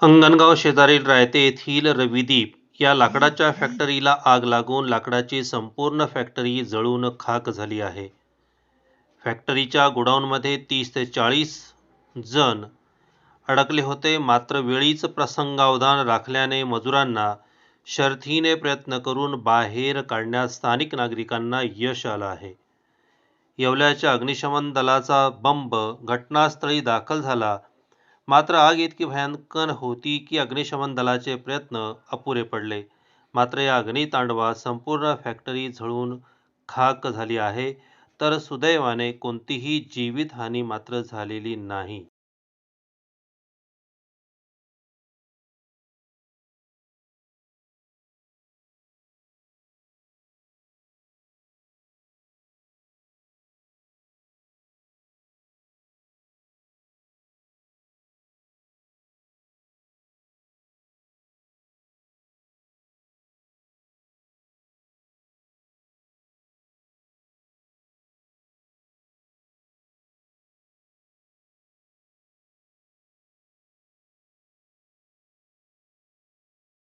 अंगणगाव शेजारील रायते येथील रविदीप या लाकडाच्या फॅक्टरीला आग लागून लाकडाची संपूर्ण फॅक्टरी जळून खाक झाली आहे. फॅक्टरीच्या गोडाऊनमध्ये 30 ते 40 जण अडकले होते. मात्र वेळीच प्रसंगावधान राखल्याने मजुरांना शर्थीने प्रयत्न करून बाहेर काढण्यात स्थानिक नागरिकांना यश आलं आहे. येवल्याच्या अग्निशमन दलाचा बंब घटनास्थळी दाखल झाला. मात्र आग इतकी भयंकर होती की अग्निशमन दलाचे प्रयत्न अपुरे पडले. मात्र या अग्नितांडवात संपूर्ण फॅक्टरी जळून खाक झाली आहे. तर सुदैवाने कोणतीही जीवितहानी मात्र झालेली नाही.